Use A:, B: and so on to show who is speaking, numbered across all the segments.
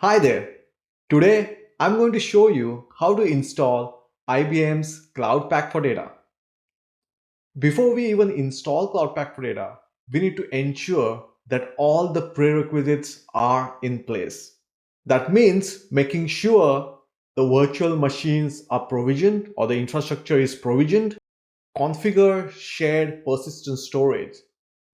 A: Hi there. Today I'm going to show you how to install IBM's Cloud Pak for Data. Before we even install Cloud Pak for Data, we need to ensure that all the prerequisites are in place. That means making sure the virtual machines are provisioned or the infrastructure is provisioned. Configure shared persistent storage.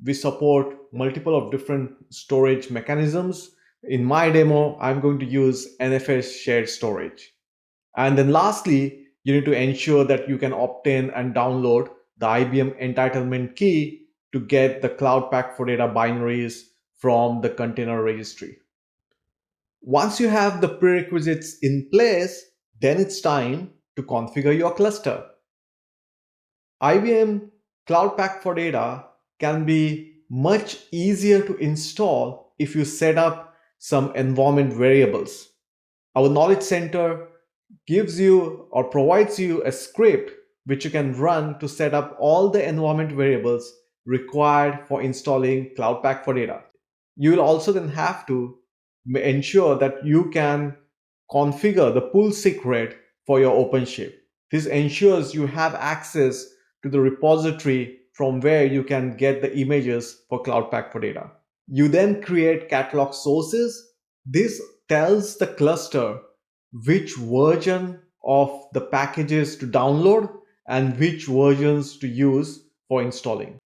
A: We support multiple of different storage mechanisms. In my demo, I'm going to use NFS shared storage. And then lastly, you need to ensure that you can obtain and download the IBM entitlement key to get the Cloud Pak for Data binaries from the container registry. Once you have the prerequisites in place, then it's time to configure your cluster. IBM Cloud Pak for Data can be much easier to install if you set up some environment variables. Our knowledge center gives you or provides you a script which you can run to set up all the environment variables required for installing Cloud Pak for Data. You will also then have to ensure that you can configure the pull secret for your OpenShift. This ensures you have access to the repository from where you can get the images for Cloud Pak for Data. You then create catalog sources. This tells the cluster which version of the packages to download and which versions to use for installing.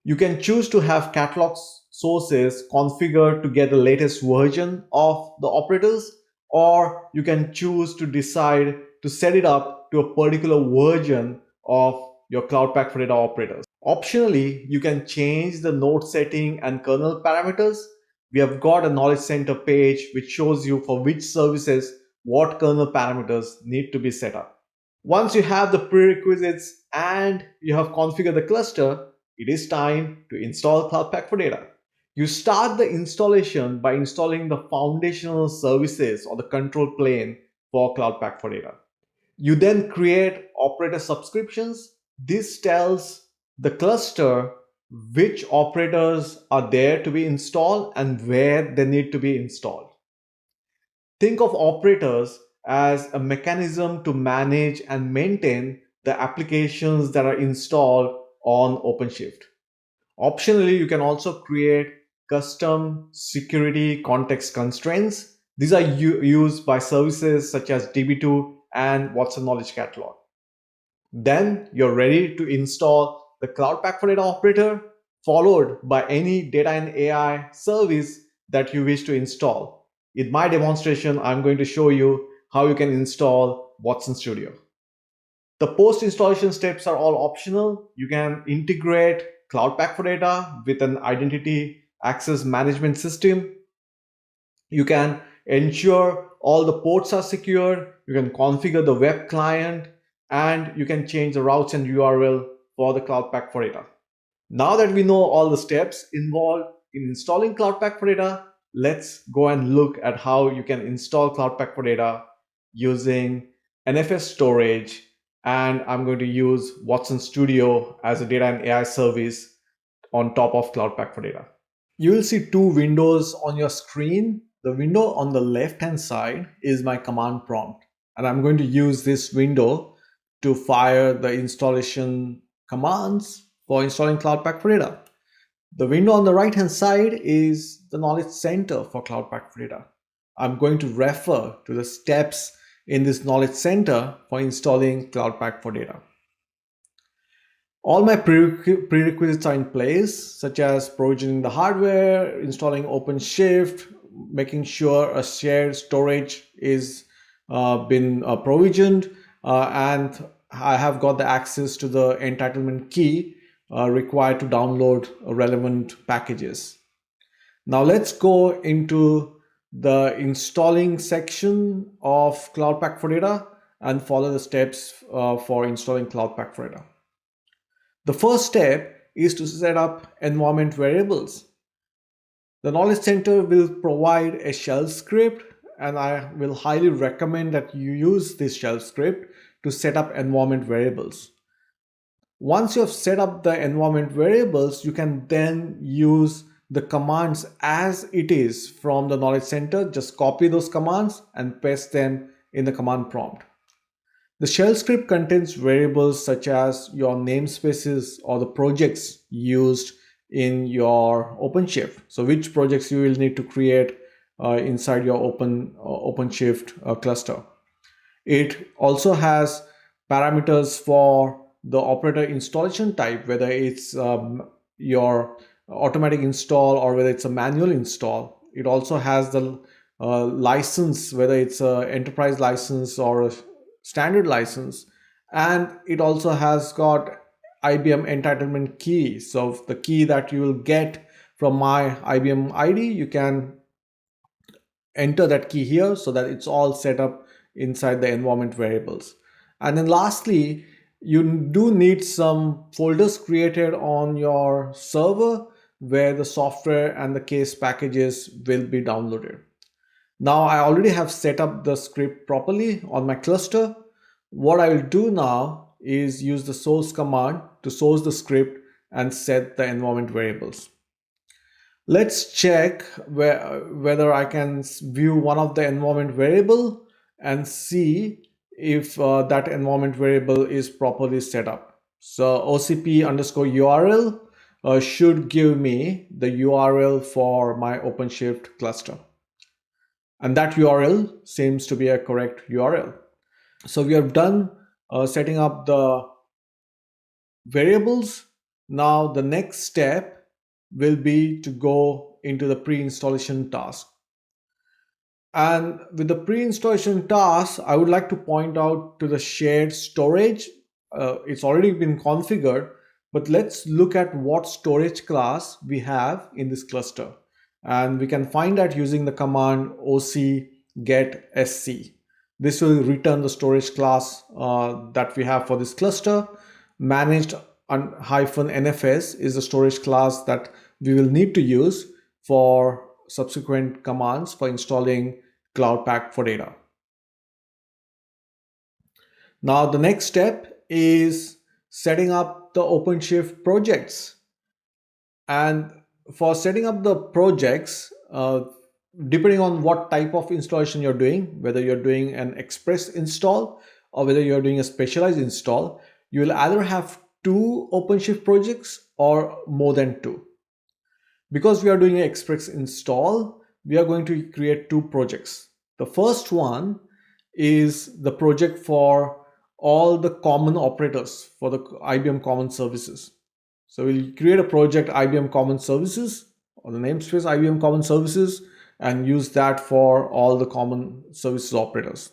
A: You can choose to have catalog sources configured to get the latest version of the operators, or you can choose to decide to set it up to a particular version of your Cloud Pak for Data operators. Optionally, you can change the node setting and kernel parameters. We have got a knowledge center page which shows you for which services what kernel parameters need to be set up. Once you have the prerequisites and you have configured the cluster, it is time to install Cloud Pak for Data. You start the installation by installing the foundational services or the control plane for Cloud Pak for Data. You then create operator subscriptions. This tells the cluster which operators are there to be installed and where they need to be installed. Think of operators as a mechanism to manage and maintain the applications that are installed on OpenShift. Optionally, you can also create custom security context constraints. These are used by services such as DB2 and Watson Knowledge Catalog. Then you're ready to install the Cloud Pak for Data operator, followed by any data and AI service that you wish to install. In my demonstration, I'm going to show you how you can install Watson Studio. The post-installation steps are all optional. You can integrate Cloud Pak for Data with an identity access management system. You can ensure all the ports are secure. You can configure the web client, and you can change the routes and URL for the Cloud Pak for Data. Now that we know all the steps involved in installing Cloud Pak for Data, let's go and look at how you can install Cloud Pak for Data using NFS storage, and I'm going to use Watson Studio as a data and AI service on top of Cloud Pak for Data. You will see two windows on your screen. The window on the left hand side is my command prompt, and I'm going to use this window to fire the installation commands for installing Cloud Pak for Data. The window on the right hand side is the knowledge center for Cloud Pak for Data. I'm going to refer to the steps in this knowledge center for installing Cloud Pak for Data. All my prerequisites are in place, such as provisioning the hardware, installing OpenShift, making sure a shared storage is been provisioned, and I have got the access to the entitlement key required to download relevant packages. Now let's go into the installing section of Cloud Pak for Data and follow the steps for installing Cloud Pak for Data. The first step is to set up environment variables. The Knowledge Center will provide a shell script, and I will highly recommend that you use this shell script to set up environment variables. Once you have set up the environment variables, you can then use the commands as it is from the knowledge center. Just copy those commands and paste them in the command prompt. The shell script contains variables such as your namespaces or the projects used in your OpenShift. So which projects you will need to create inside your OpenShift cluster. It also has parameters for the operator installation type, whether it's your automatic install or whether it's a manual install. It also has the license, whether it's an enterprise license or a standard license. And it also has got IBM entitlement key. So the key that you will get from my IBM ID, you can enter that key here so that it's all set up inside the environment variables. And then lastly, you do need some folders created on your server where the software and the case packages will be downloaded. Now I already have set up the script properly on my cluster. What I will do now is use the source command to source the script and set the environment variables. Let's check whether I can view one of the environment variable and see if that environment variable is properly set up. So OCP underscore URL should give me the URL for my OpenShift cluster. And that URL seems to be a correct URL. So we have done setting up the variables. Now the next step will be to go into the pre-installation task. And with the pre-installation task, I would like to point out to the shared storage. It's already been configured, but let's look at what storage class we have in this cluster. And we can find that using the command oc get sc. This will return the storage class that we have for this cluster. Managed -nfs is the storage class that we will need to use for subsequent commands for installing Cloud Pak for Data. Now the next step is setting up the OpenShift projects. And for setting up the projects, depending on what type of installation you're doing, whether you're doing an express install or whether you're doing a specialized install, you will either have 2 OpenShift projects or more than 2. Because we are doing an express install, we are going to create 2 projects. The first one is the project for all the common operators for the IBM Common Services. So we'll create a project IBM Common Services, or the namespace IBM Common Services, and use that for all the common services operators.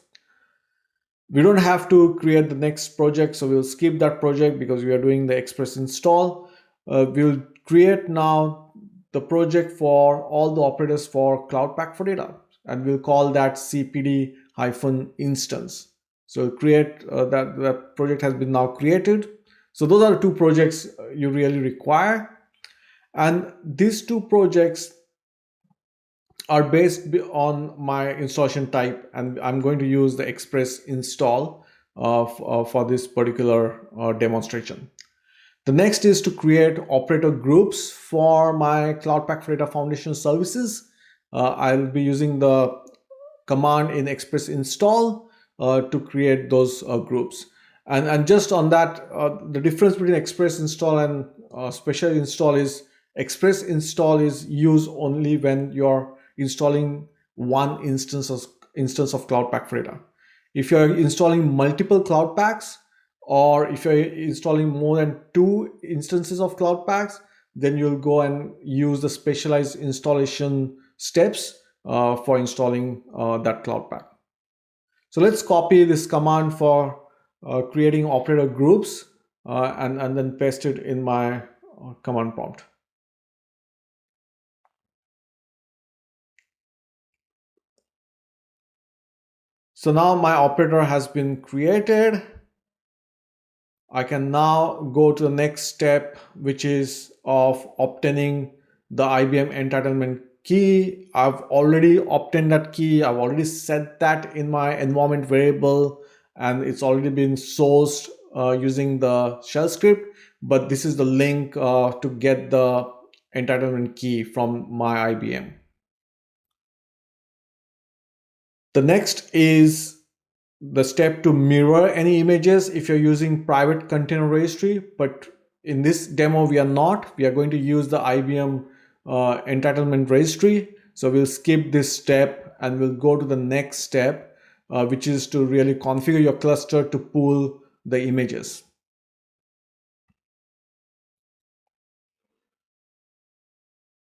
A: We don't have to create the next project, so we'll skip that project because we are doing the express install. We'll create now the project for all the operators for Cloud Pak for Data, and we'll call that cpd-instance. So create that project has been now created. So those are the 2 projects you really require. And these 2 projects are based on my installation type, and I'm going to use the express install for this particular demonstration. The next is to create operator groups for my Cloud Pak for Data Foundation services. I'll be using the command in express install to create those groups. And just on that, the difference between express install and special install is express install is used only when you're installing one instance of Cloud Pak for Data. If you're installing multiple Cloud Paks, or if you're installing more than 2 instances of Cloud Paks, then you'll go and use the specialized installation steps for installing that Cloud Pak. So let's copy this command for creating operator groups and then paste it in my command prompt. So now my operator has been created. I can now go to the next step, which is of obtaining the IBM entitlement key. I've already obtained that key. I've already set that in my environment variable, and it's already been sourced using the shell script. But this is the link to get the entitlement key from my IBM. The next is the step to mirror any images if you're using private container registry, but in this demo we are not. We are going to use the IBM entitlement registry. So we'll skip this step and we'll go to the next step, which is to really configure your cluster to pull the images.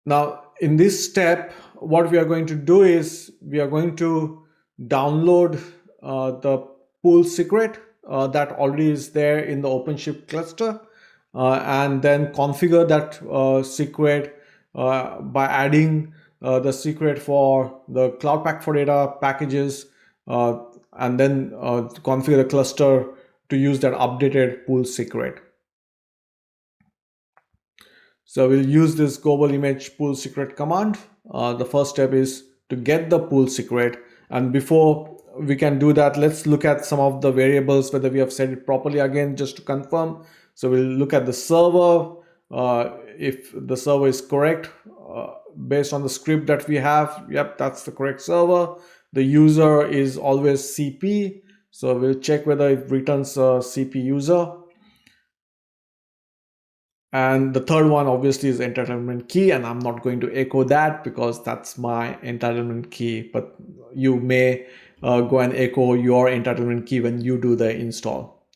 A: Now, in this step, what we are going to do is we are going to download the pool secret that already is there in the OpenShift cluster, and then configure that secret by adding the secret for the Cloud Pack for Data packages, and then configure the cluster to use that updated pool secret. So we'll use this global image pool secret command. The first step is to get the pool secret. And before we can do that, let's look at some of the variables, whether we have set it properly again, just to confirm. So we'll look at the server. If the server is correct, based on the script that we have, yep, that's the correct server. The user is always CP. So we'll check whether it returns a CP user. And the third one obviously is entitlement key, and I'm not going to echo that because that's my entitlement key, but you may go and echo your entitlement key when you do the install.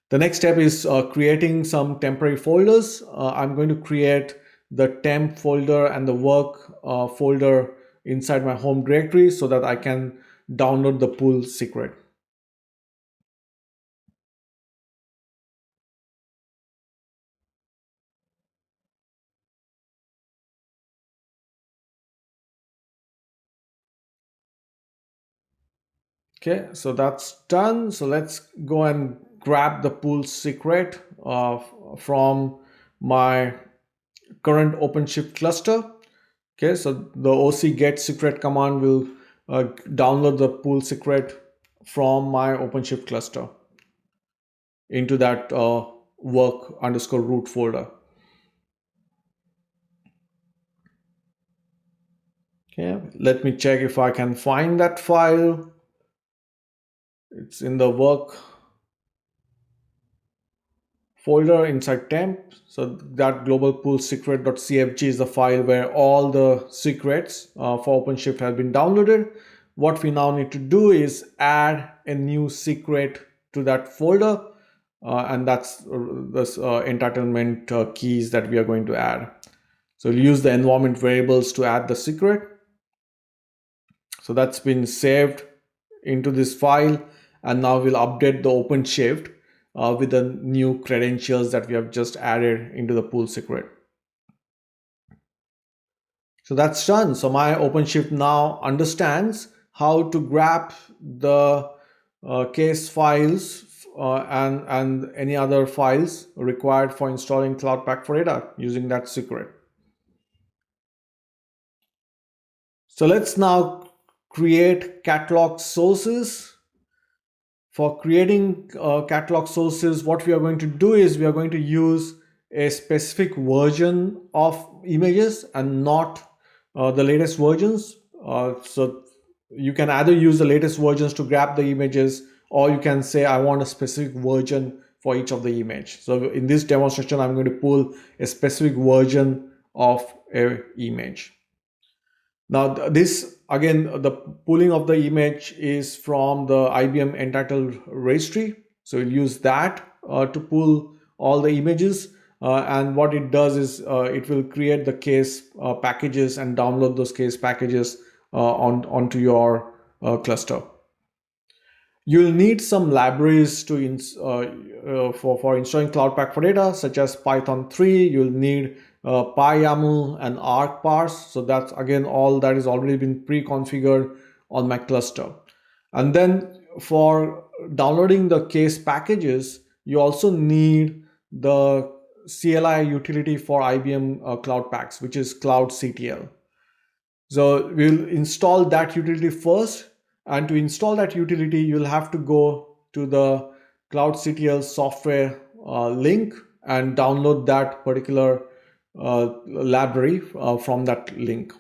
A: The next step is creating some temporary folders. I'm going to create the temp folder and the work folder inside my home directory so that I can download the pool secret. Okay, so that's done. So let's go and grab the pool secret from my current OpenShift cluster. Okay, so the OC get secret command will download the pool secret from my OpenShift cluster into that work underscore root folder. Okay, let me check if I can find that file. It's in the work folder inside temp. So that global pool secret.cfg is the file where all the secrets for OpenShift have been downloaded. What we now need to do is add a new secret to that folder, and that's this entitlement keys that we are going to add. So we'll use the environment variables to add the secret. So that's been saved into this file, and now we'll update the OpenShift with the new credentials that we have just added into the pool secret. So that's done. So my OpenShift now understands how to grab the case files and any other files required for installing Cloud Pack for Data using that secret. So let's now create catalog sources. For creating catalog sources, what we are going to do is we are going to use a specific version of images and not the latest versions. So you can either use the latest versions to grab the images, or you can say I want a specific version for each of the image. So in this demonstration, I'm going to pull a specific version of an image. Now this, again, the pulling of the image is from the IBM entitled registry. So we'll use that to pull all the images. And what it does is it will create the case packages and download those case packages onto your cluster. You'll need some libraries to for installing Cloud Pack for Data, such as Python 3. You'll need PyYAML and ArcParse. So that's, again, all that is already been pre-configured on my cluster. And then for downloading the case packages, you also need the CLI utility for IBM Cloud Packs, which is Cloudctl. So we'll install that utility first. And to install that utility, you'll have to go to the Cloudctl software link and download that particular library from that link.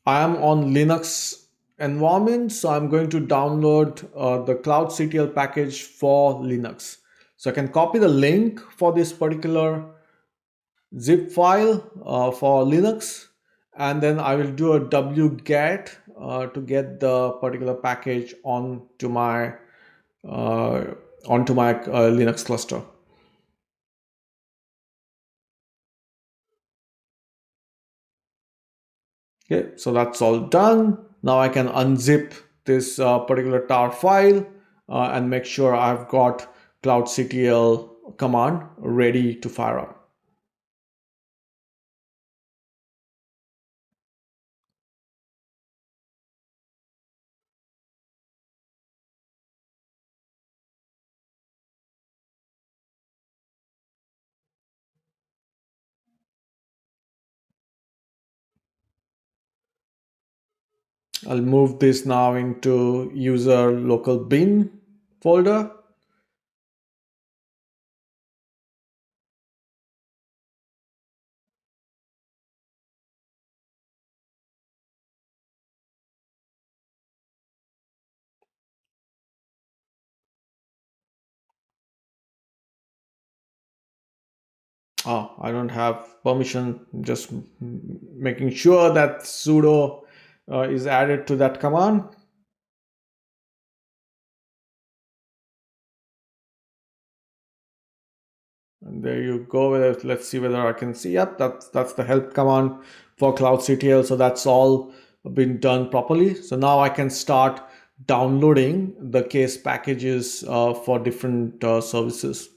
A: I am on Linux environment, so I'm going to download the Cloudctl package for Linux. So I can copy the link for this particular zip file for Linux, and then I will do a wget to get the particular package uh, onto my Linux cluster. Okay, so that's all done. Now I can unzip this particular tar file and make sure I've got cloudctl command ready to fire up. I'll move this now into user local bin folder. Oh, I don't have permission. Just making sure that sudo is added to that command. And there you go. Let's see whether I can see. Yep, that's the help command for cloudctl. So that's all been done properly. So now I can start downloading the case packages for different services.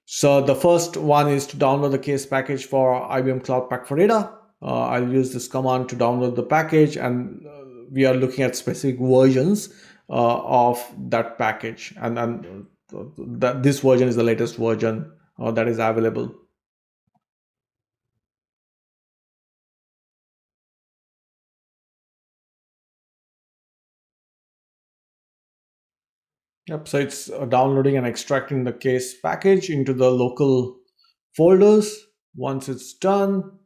A: So the first one is to download the case package for IBM Cloud Pak for Data. I'll use this command to download the package, and we are looking at specific versions of that package, and that this version is the latest version that is available. Yep. So it's downloading and extracting the case package into the local folders. Once it's done,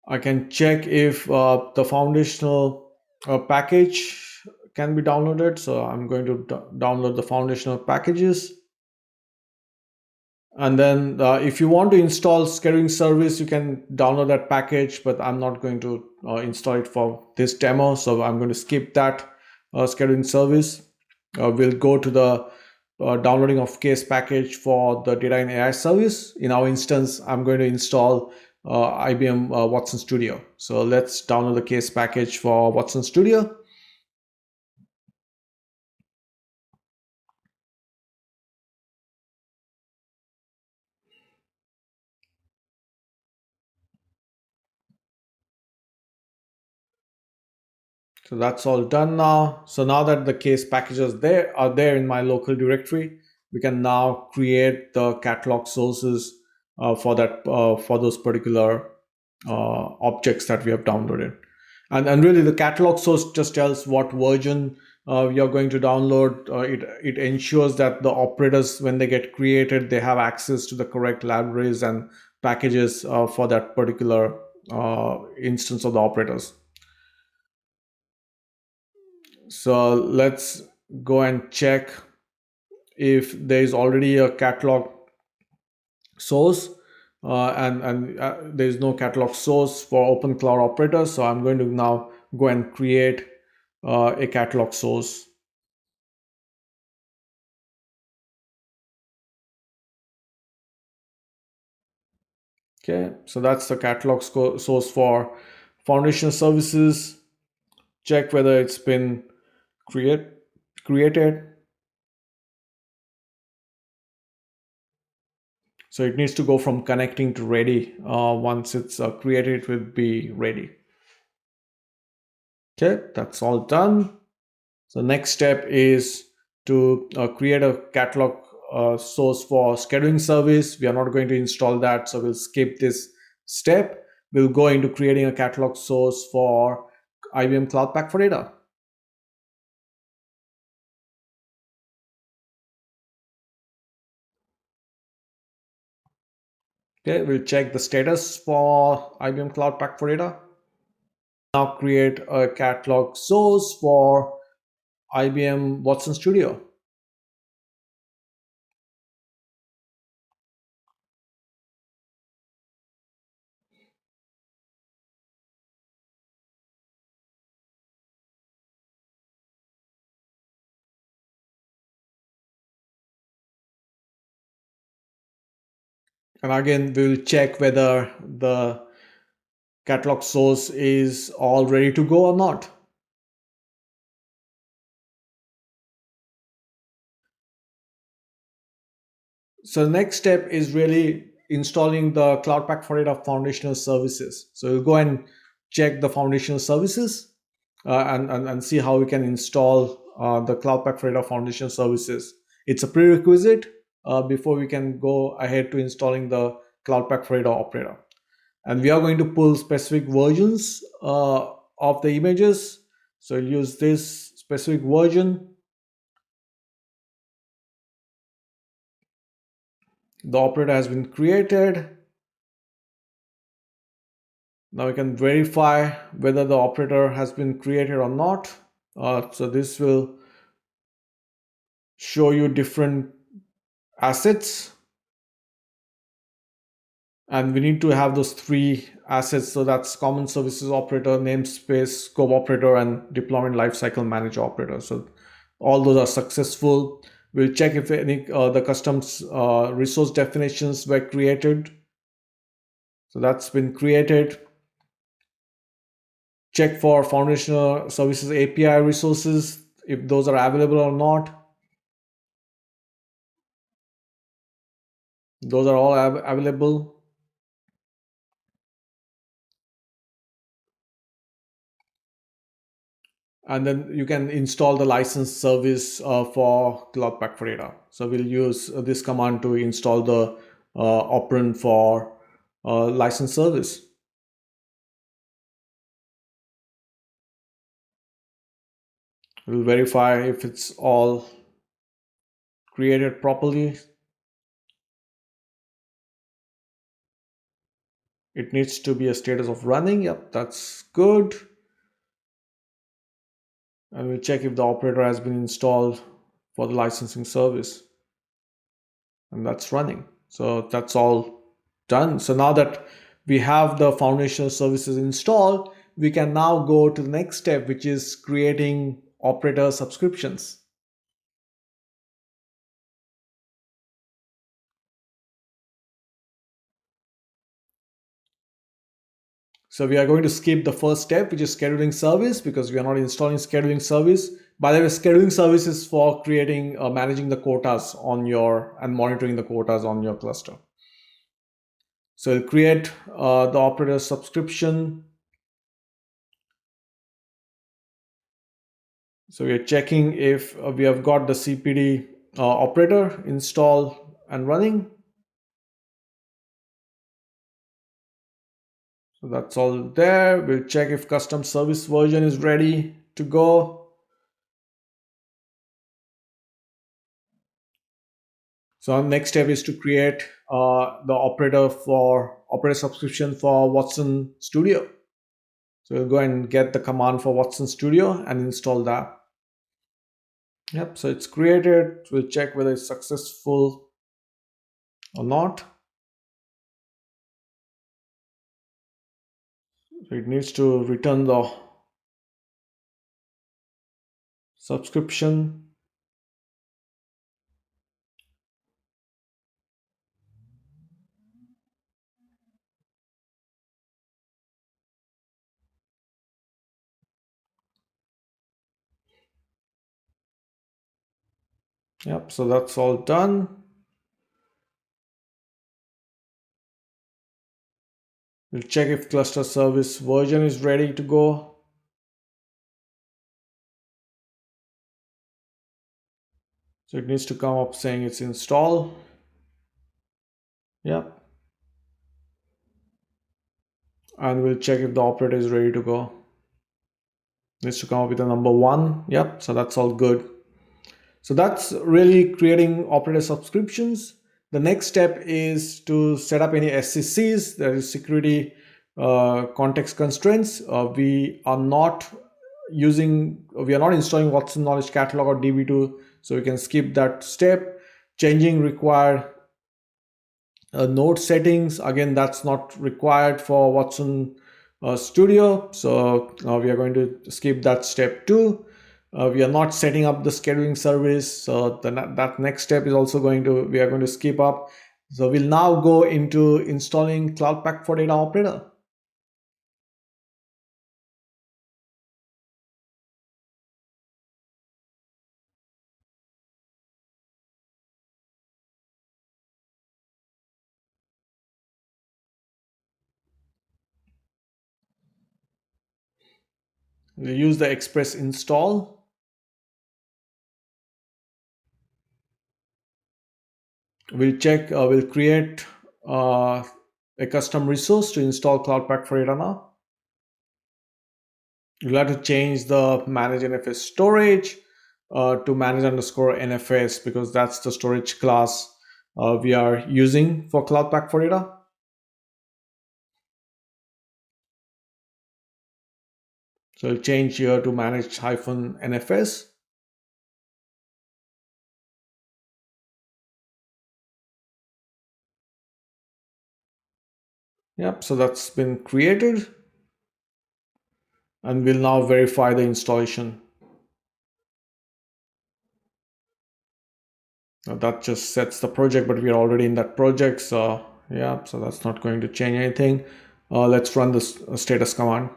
A: I can check if the foundational package can be downloaded. So I'm going to download the foundational packages. And then if you want to install scheduling service, you can download that package, but I'm not going to install it for this demo. So I'm going to skip that scheduling service. We'll go to the downloading of case package for the data in AI service. In our instance, I'm going to install IBM Watson Studio. So let's download the case package for Watson Studio. So that's all done now. So now that the case packages there are there in my local directory, we can now create the catalog sources for those particular objects that we have downloaded. And really the catalog source just tells what version you're going to download. It ensures that the operators, when they get created, they have access to the correct libraries and packages for that particular instance of the operators. So let's go and check if there is already a catalog source, and there is no catalog source for open cloud operators. So I'm going to now go and create a catalog source. Okay, so that's the catalog source for foundation services. Check whether it's been created. So it needs to go from connecting to ready. Once it's created, it will be ready. Okay, that's all done. So next step is to create a catalog source for scheduling service. We are not going to install that, so we'll skip this step. We'll go into creating a catalog source for IBM Cloud Pack for Data. Okay, we'll check the status for IBM Cloud Pack for Data. Now create a catalog source for IBM Watson Studio. And again, we will check whether the catalog source is all ready to go or not. So the next step is really installing the Cloud Pak for Data foundational services. So we'll go and check the foundational services and see how we can install the Cloud Pak for Data foundational services. It's a prerequisite before we can go ahead to installing the Cloud Pak for Data operator. And we are going to pull specific versions of the images. So we'll use this specific version. The operator has been created. Now we can verify whether the operator has been created or not. So this will show you different assets. And we need to have those three assets. So that's common services operator, namespace, scope operator, and deployment lifecycle manager operator. So all those are successful. We'll check if any the custom resource definitions were created. So that's been created. Check for foundational services API resources, if those are available or not. Those are all available. And then you can install the license service for Cloud Pak for Data. So we'll use this command to install the operand for license service. We'll verify if it's all created properly. It needs to be a status of running. Yep, that's good. And we'll check if the operator has been installed for the licensing service. And that's running. So that's all done. So now that we have the foundational services installed, we can now go to the next step, which is creating operator subscriptions. So we are going to skip the first step, which is scheduling service, because we are not installing scheduling service. By the way, scheduling service is for creating, managing the quotas on your and monitoring the quotas on your cluster. So we'll create the operator subscription. So we are checking if we have got the CPD operator installed and running. So that's all there. We'll check if custom service version is ready to go. So our next step is to create the operator subscription for Watson Studio. So we'll go and get the command for Watson Studio and install that. Yep, so it's created. We'll check whether it's successful or not. So it needs to return the subscription. Yep, so that's all done. We'll check if cluster service version is ready to go. So it needs to come up saying it's installed. Yep. And we'll check if the operator is ready to go. Needs to come up with a number one. Yep, so that's all good. So that's really creating operator subscriptions. The next step is to set up any SCCs, that is security context constraints. We are not installing Watson Knowledge Catalog or DB2, so we can skip that step. Changing required node settings, again, that's not required for Watson Studio, so we are going to skip that step too. We are not setting up the scheduling service, so that next step is also we are going to skip up. So we'll now go into installing Cloud Pak for Data operator. We'll use the express install. We'll create a custom resource to install Cloud Pak for Data now. You'll have to change the manage NFS storage to manage underscore NFS, because that's the storage class we are using for Cloud Pak for Data. So I'll change here to manage hyphen NFS. Yep, so that's been created. And we'll now verify the installation. Now that just sets the project, but we are already in that project. So yeah, so that's not going to change anything. Let's run this status command.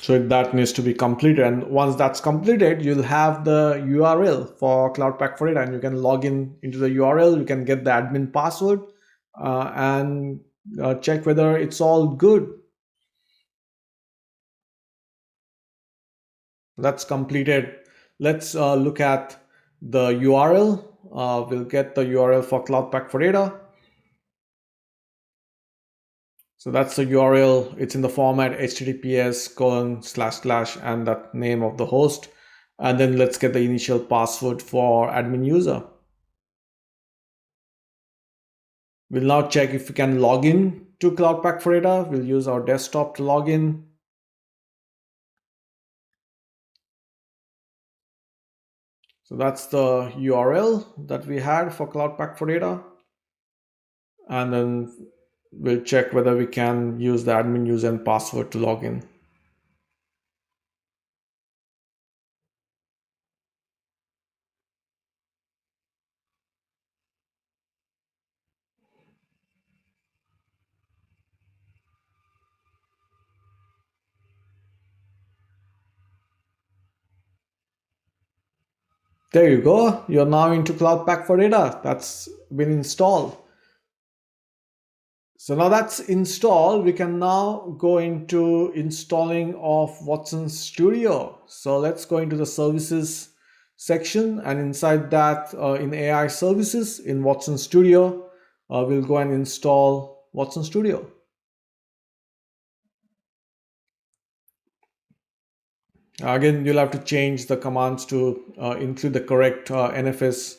A: So that needs to be completed, and once that's completed, you'll have the URL for Cloud Pak for it, and you can log in into the URL. You can get the admin password and check whether it's all good. That's completed. Let's look at the URL. We'll get the URL for Cloud Pak for Data. So that's the URL. It's in the format https:// and that name of the host. And then let's get the initial password for admin user. We'll now check if we can log in to Cloud Pak for Data. We'll use our desktop to log in. So that's the URL that we had for Cloud Pak for Data. And then we'll check whether we can use the admin user and password to log in. There you go. You're now into Cloud Pak for Data. That's been installed. So now that's installed, we can now go into installing of Watson Studio. So let's go into the services section, and inside that in AI services in Watson Studio, we'll go and install Watson Studio. Again, you'll have to change the commands to include the correct NFS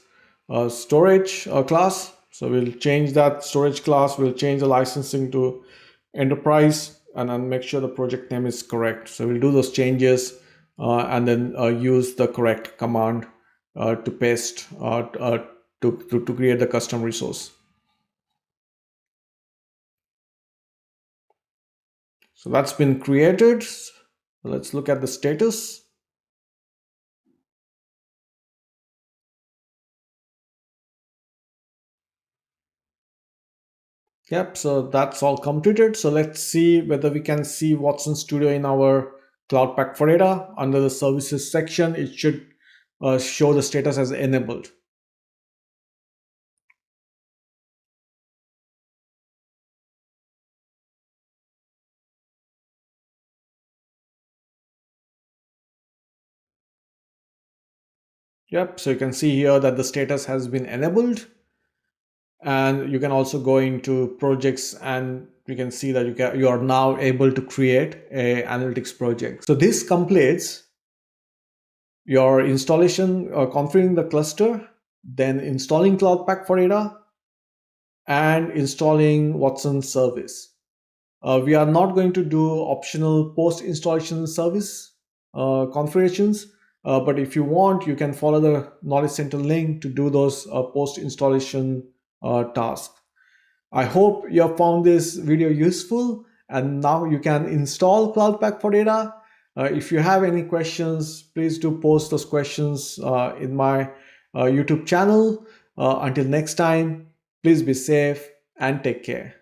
A: storage class. So we'll change that storage class. We'll change the licensing to enterprise, and then make sure the project name is correct. So we'll do those changes and then use the correct command to paste to create the custom resource. So that's been created. Let's look at the status. Yep, so that's all completed. So let's see whether we can see Watson Studio in our Cloud Pak for Data. Under the services section, it should show the status as enabled. Yep, so you can see here that the status has been enabled. And you can also go into projects, and you can see that you are now able to create a analytics project. So this completes your installation, configuring the cluster, then installing Cloud Pak for Data, and installing Watson service. We are not going to do optional post installation service configurations, but if you want, you can follow the Knowledge Center link to do those post installation tasks. I hope you have found this video useful, and now you can install Cloud Pak for Data. If you have any questions, please do post those questions in my YouTube channel. Until next time, please be safe and take care.